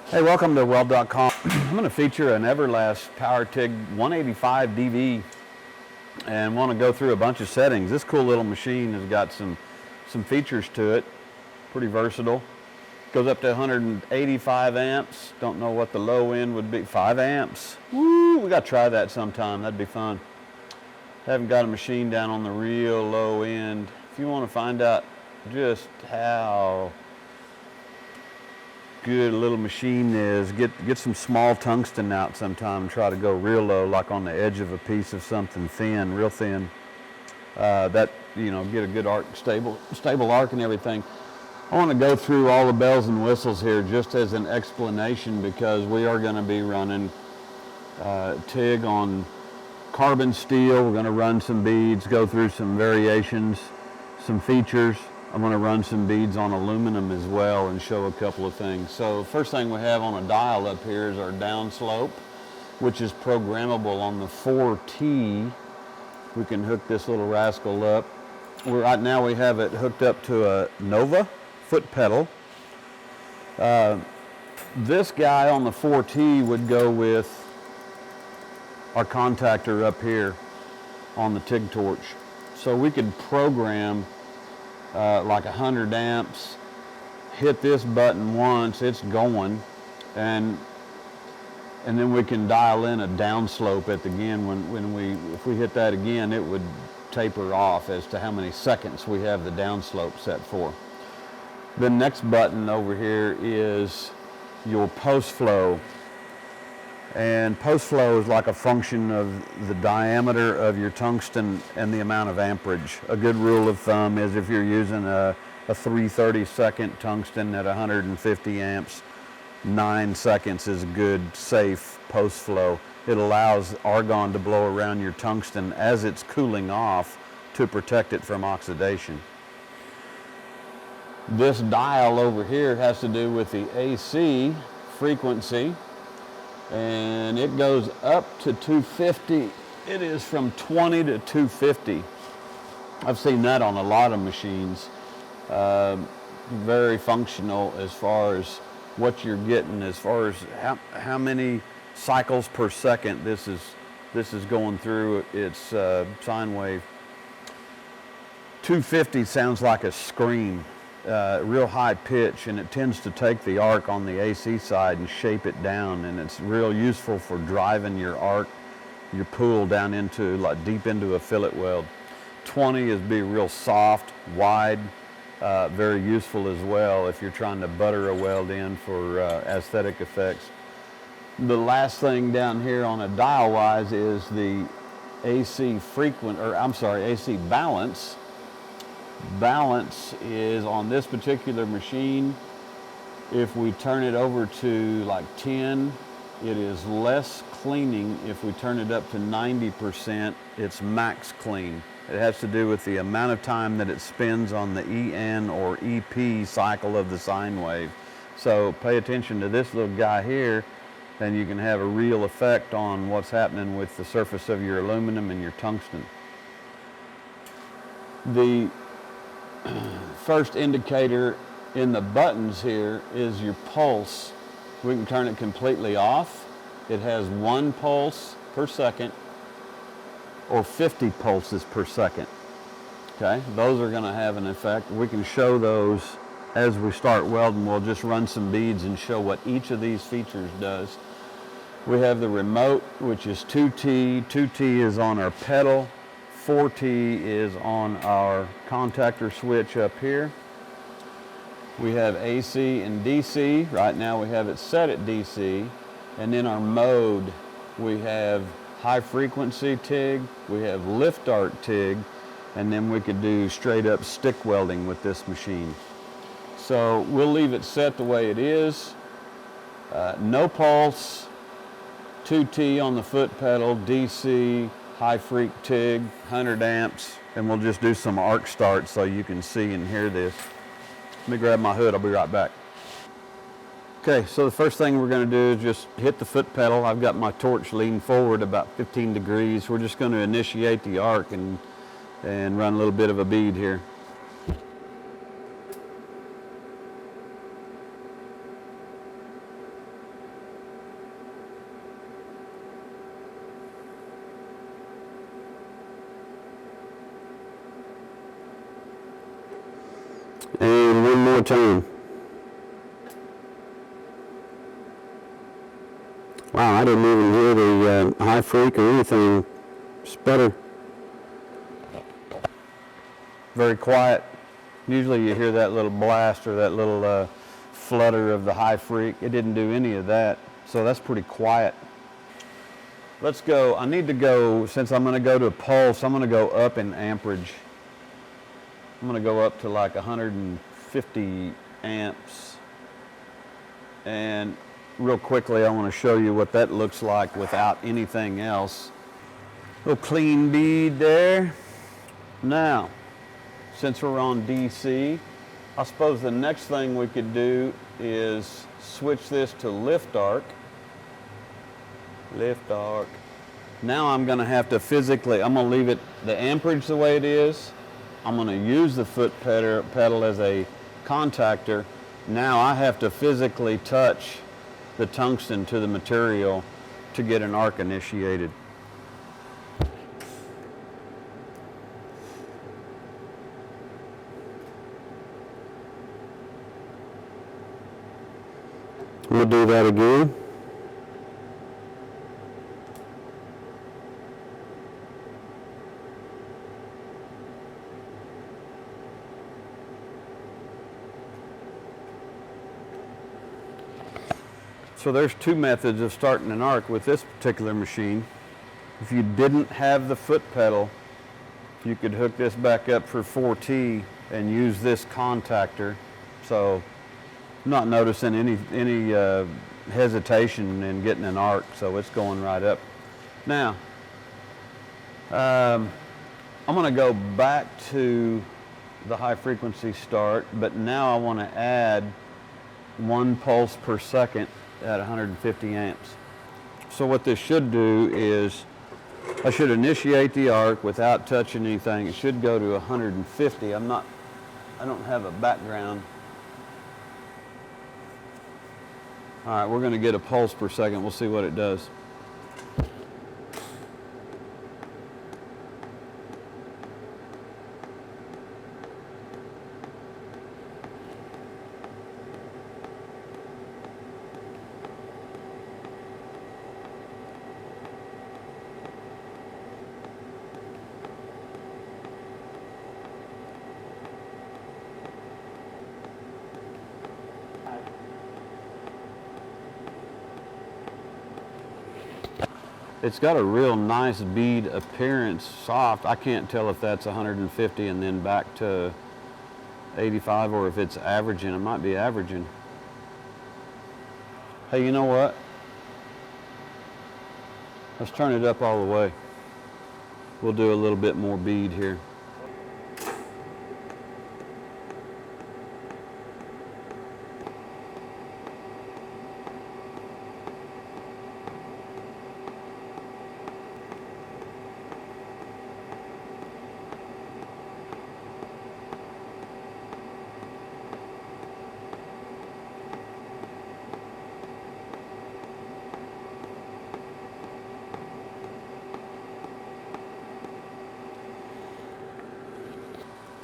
Hey, welcome to Weld.com. I'm going to feature an Everlast PowerTIG 185 DV and want to go through a bunch of settings. This cool little machine has got some features to it, pretty versatile. Goes up to 185 amps. Don't know what the low end would be. 5 amps. Woo, we got to try that sometime. That'd be fun. Haven't got a machine down on the real low end. If you want to find out just how good a little machine is, get some small tungsten out sometime and try to go real low, like on the edge of a piece of something thin, real thin. That, you know, get a good arc, stable arc and everything. I want to go through all the bells and whistles here just as an explanation, because we are going to be running TIG on carbon steel. We're going to run some beads, go through some variations, some features. I'm going to run some beads on aluminum as well and show a couple of things. So first thing we have on a dial up here is our downslope, which is programmable on the 4T. We can hook this little rascal up. Right now we have it hooked up to a Nova foot pedal. This guy on the 4T would go with our contactor up here on the TIG torch. So we could program like 100 amps, hit this button once, it's going, and then we can dial in a downslope at the end. If we hit that again, it would taper off as to how many seconds we have the downslope set for. The next button over here is your post flow. And post flow is like a function of the diameter of your tungsten and the amount of amperage. A good rule of thumb is if you're using a 3/32 tungsten at 150 amps, 9 seconds is a good, safe post flow. It allows argon to blow around your tungsten as it's cooling off to protect it from oxidation. This dial over here has to do with the AC frequency, and it goes up to 250. It is from 20 to 250. I've seen that on a lot of machines. Very functional as far as what you're getting, as far as how many cycles per second this is going through its sine wave. 250 sounds like a scream. Real high pitch, and it tends to take the arc on the AC side and shape it down, and it's real useful for driving your arc, your pool down into, like, deep into a fillet weld. 20 is be real soft, wide, very useful as well if you're trying to butter a weld in for aesthetic effects. The last thing down here on a dial wise is the AC AC balance. Balance is on this particular machine, if we turn it over to like 10, it is less cleaning. If we turn it up to 90%, it's max clean. It has to do with the amount of time that it spends on the EN or EP cycle of the sine wave. So pay attention to this little guy here, and you can have a real effect on what's happening with the surface of your aluminum and your tungsten. The first indicator in the buttons here is your pulse. We can turn it completely off. It has 1 pulse per second or 50 pulses per second. Okay, those are going to have an effect. We can show those as we start welding. We'll just run some beads and show what each of these features does. We have the remote, which is 2T. 2T is on our pedal. 4T is on our contactor switch up here. We have AC and DC. Right now we have it set at DC. And in our mode, we have high frequency TIG, we have lift arc TIG, and then we could do straight up stick welding with this machine. So we'll leave it set the way it is. No pulse, 2T on the foot pedal, DC, high freq TIG, 100 amps, and we'll just do some arc start so you can see and hear this. Let me grab my hood, I'll be right back. Okay, so the first thing we're going to do is just hit the foot pedal. I've got my torch leaned forward about 15 degrees. We're just going to initiate the arc and run a little bit of a bead here. time. Wow, I didn't even hear the high freak or anything sputter. Very quiet. Usually you hear that little blast or that little flutter of the high freak. It didn't do any of that, so that's pretty quiet. Let's go. I need to go, since I'm going to go to a pulse, I'm going to go up in amperage. I'm going to go up to like 150 amps. And real quickly, I want to show you what that looks like without anything else. Little clean bead there. Now, since we're on DC, I suppose the next thing we could do is switch this to lift arc. Lift arc. Now I'm going to have to physically, I'm going to leave it the amperage the way it is. I'm going to use the foot pedal as a contactor. Now I have to physically touch the tungsten to the material to get an arc initiated. We'll do that again. So there's two methods of starting an arc with this particular machine. If you didn't have the foot pedal, you could hook this back up for 4T and use this contactor. So I'm not noticing any hesitation in getting an arc, so it's going right up. Now, I'm going to go back to the high frequency start, but now I want to add 1 pulse per second at 150 amps. So what this should do is I should initiate the arc without touching anything. It should go to 150. I don't have a background. All right, we're going to get a pulse per second. We'll see what it does. It's got a real nice bead appearance, soft. I can't tell if that's 150 and then back to 85 or if it's averaging. It might be averaging. Hey, you know what? Let's turn it up all the way. We'll do a little bit more bead here.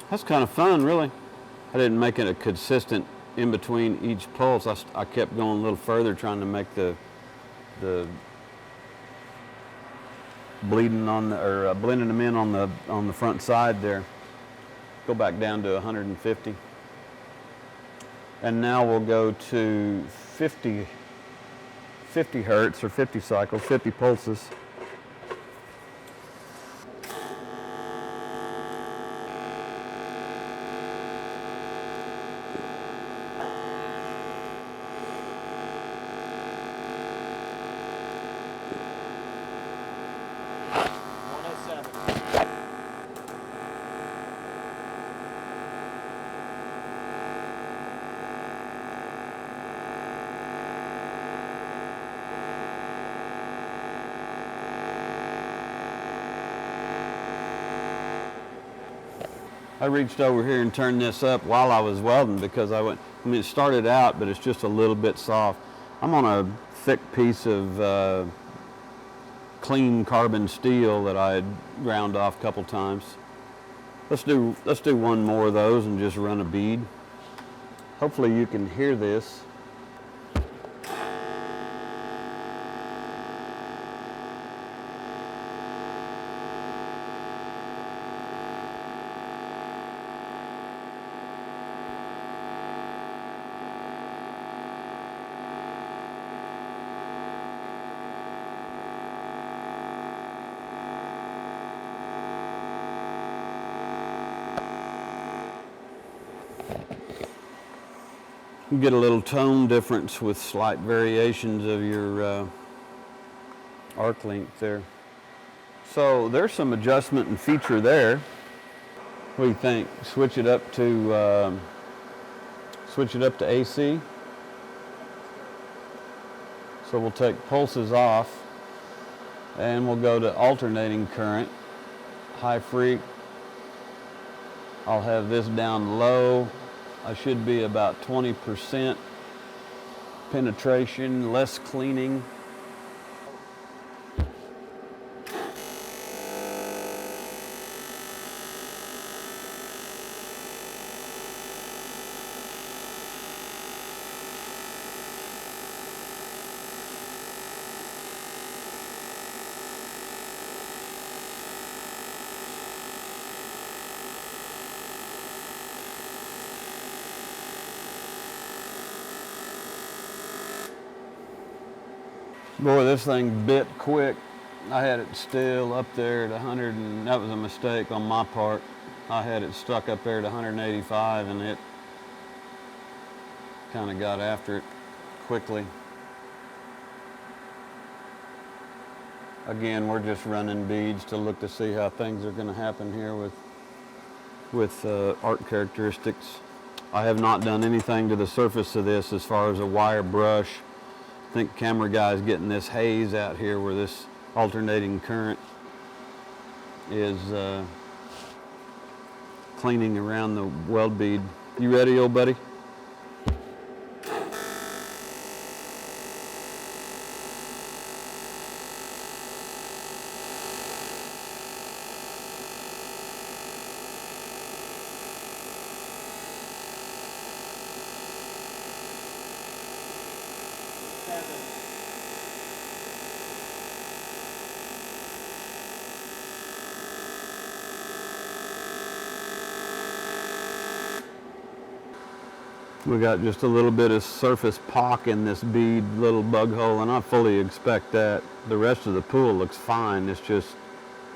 That's kind of fun, really. I didn't make it a consistent in between each pulse. I kept going a little further, trying to make the bleeding on the, or blending them in on the front side there. Go back down to 150. And now we'll go to 50 hertz or 50 cycles, 50 pulses. I reached over here and turned this up while I was welding because it started out, but it's just a little bit soft. I'm on a thick piece of clean carbon steel that I had ground off a couple times. Let's do one more of those and just run a bead. Hopefully you can hear this. You get a little tone difference with slight variations of your arc length there. So there's some adjustment and feature there. What do you think? Switch it up to AC. So we'll take pulses off and we'll go to alternating current, high freq. I'll have this down low. I should be about 20% penetration, less cleaning. Boy, this thing bit quick. I had it still up there at 100, and that was a mistake on my part. I had it stuck up there at 185, and it kind of got after it quickly. Again, we're just running beads to look to see how things are going to happen here with arc characteristics. I have not done anything to the surface of this as far as a wire brush. I think camera guy's getting this haze out here where this alternating current is cleaning around the weld bead. You ready, old buddy? We got just a little bit of surface pock in this bead, little bug hole, and I fully expect that. The rest of the pool looks fine. It's just,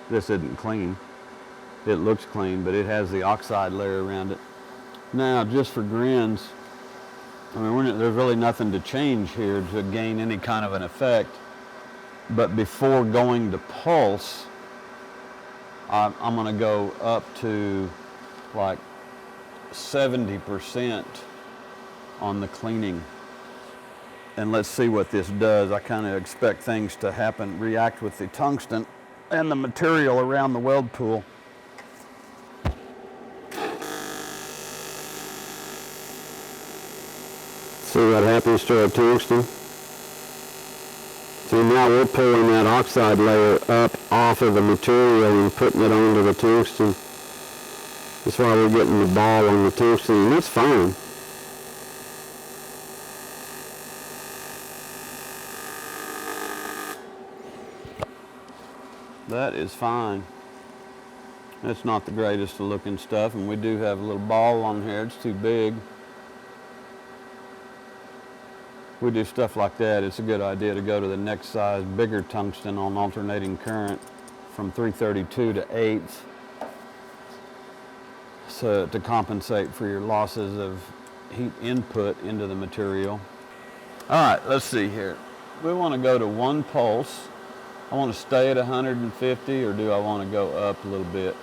this isn't clean. It looks clean, but it has the oxide layer around it. Now, just for grins, I mean, there's really nothing to change here to gain any kind of an effect. But before going to pulse, I'm going to go up to like 70% on the cleaning, and let's see what this does. I kind of expect things to happen, react with the tungsten and the material around the weld pool. See what happens to our tungsten? See, now we're pulling that oxide layer up off of the material and putting it onto the tungsten. That's why we're getting the ball on the tungsten, and that's fine. That is fine. It's not the greatest looking stuff, and we do have a little ball on here. It's too big. We do stuff like that. It's a good idea to go to the next size, bigger tungsten on alternating current from 332 to 8ths, so to compensate for your losses of heat input into the material. All right, let's see here. We want to go to one pulse. I want to stay at 150, or do I want to go up a little bit?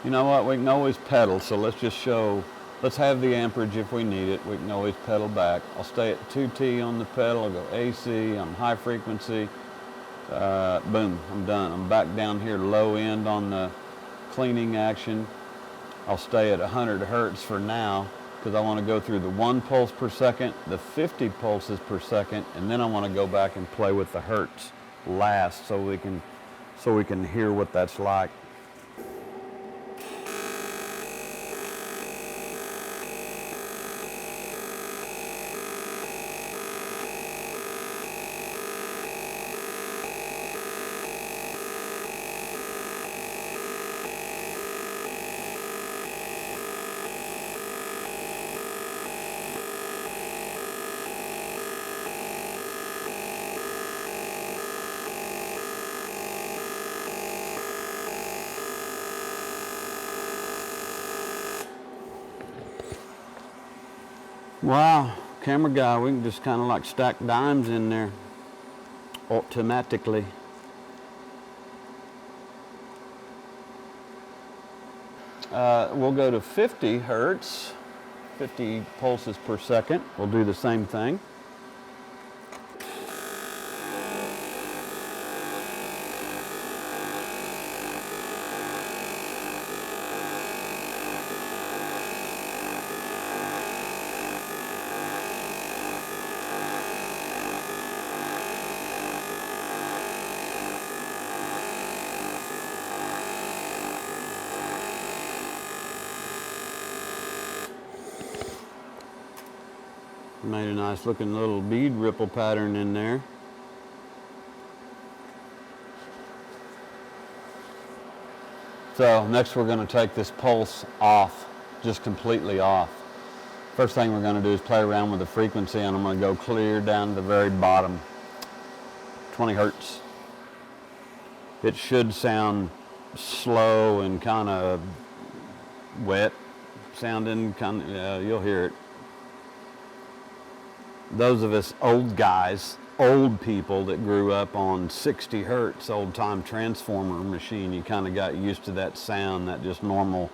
You know what, we can always pedal, so let's just show, let's have the amperage if we need it. We can always pedal back. I'll stay at 2T on the pedal, I'll go AC, I'm high frequency. Boom, I'm done. I'm back down here low end on the cleaning action. I'll stay at 100 hertz for now, because I want to go through the 1 pulse per second, the 50 pulses per second, and then I want to go back and play with the hertz last, so we can hear what that's like. Wow, camera guy, we can just kind of like stack dimes in there automatically. We'll go to 50 hertz, 50 pulses per second. We'll do the same thing. Made a nice looking little bead ripple pattern in there. So next we're going to take this pulse off, just completely off. First thing we're going to do is play around with the frequency, and I'm going to go clear down to the very bottom, 20 hertz. It should sound slow and kind of wet sounding, you'll hear it. Those of us old guys, old people that grew up on 60 hertz old time transformer machine, you kind of got used to that sound, that just normal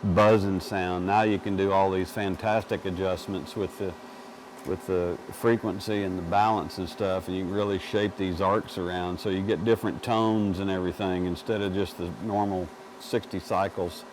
buzzing sound. Now you can do all these fantastic adjustments with the frequency and the balance and stuff, and you can really shape these arcs around so you get different tones and everything instead of just the normal 60 cycles.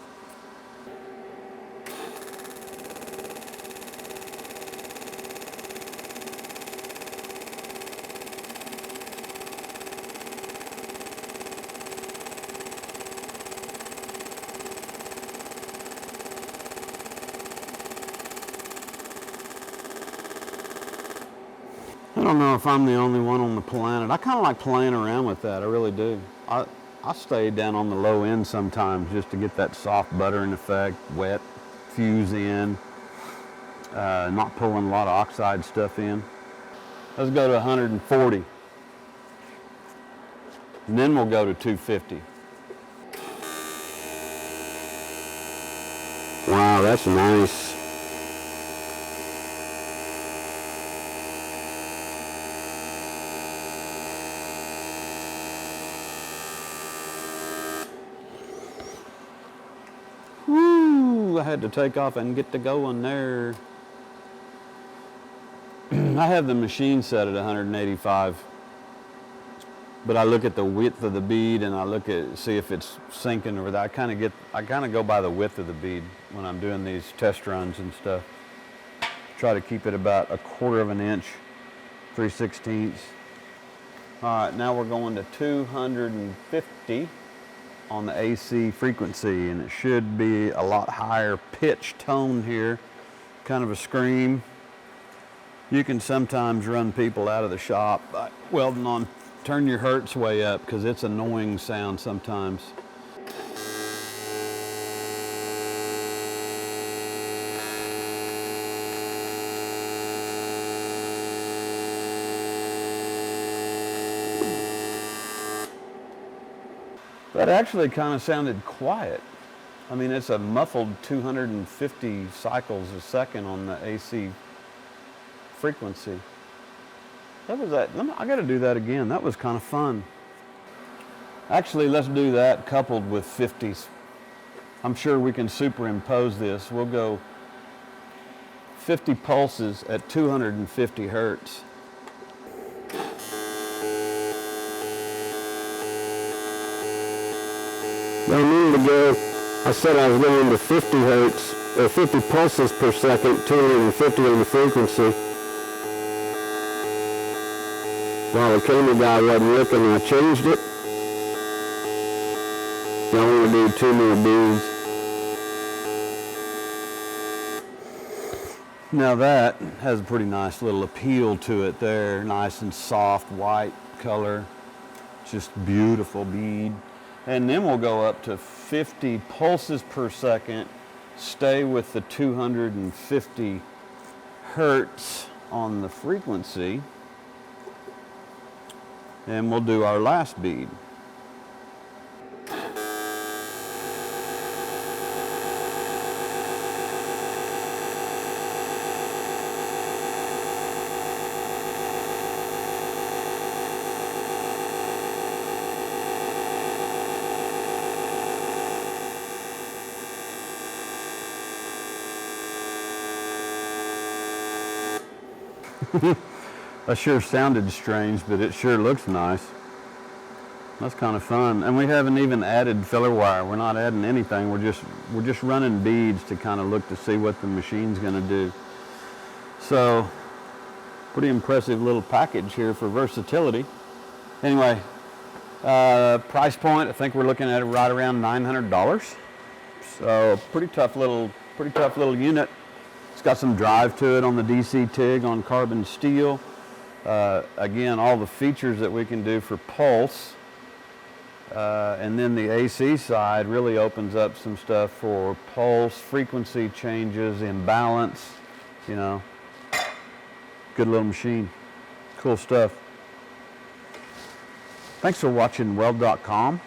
I don't know if I'm the only one on the planet. I kind of like playing around with that. I really do. I stay down on the low end sometimes just to get that soft buttering effect, wet, fuse in, not pulling a lot of oxide stuff in. Let's go to 140. And then we'll go to 250. Wow, that's nice. Woo, I had to take off and get to going there. I have the machine set at 185, but I look at the width of the bead and I look at see if it's sinking or that. I kind of go by the width of the bead when I'm doing these test runs and stuff. Try to keep it about 1/4 of an inch, 3/16. All right, now we're going to 250 on the AC frequency, and it should be a lot higher pitch tone here, kind of a scream. You can sometimes run people out of the shop by welding on, turn your hertz way up because it's annoying sound sometimes. That actually kind of sounded quiet. I mean, it's a muffled 250 cycles a second on the AC frequency. I got to do that again. That was kind of fun. Actually, let's do that coupled with 50s. I'm sure we can superimpose this. We'll go 50 pulses at 250 hertz. Now, a minute ago, I said I was going to 50 hertz, or 50 pulses per second, 250 on the frequency. While the camera guy wasn't looking, I changed it. Now I'm going to do 2 more beads. Now that has a pretty nice little appeal to it there. Nice and soft white color. Just beautiful bead. And then we'll go up to 50 pulses per second. Stay with the 250 hertz on the frequency. And we'll do our last bead. That sure sounded strange, but it sure looks nice. That's kind of fun. And we haven't even added filler wire. We're not adding anything. We're just running beads to kind of look to see what the machine's going to do. So, pretty impressive little package here for versatility. Anyway, price point, I think we're looking at it right around $900. So, pretty tough little unit. It's got some drive to it on the DC TIG on carbon steel. Again, all the features that we can do for pulse. And then the AC side really opens up some stuff for pulse, frequency changes, imbalance, you know. Good little machine. Cool stuff. Thanks for watching Weld.com.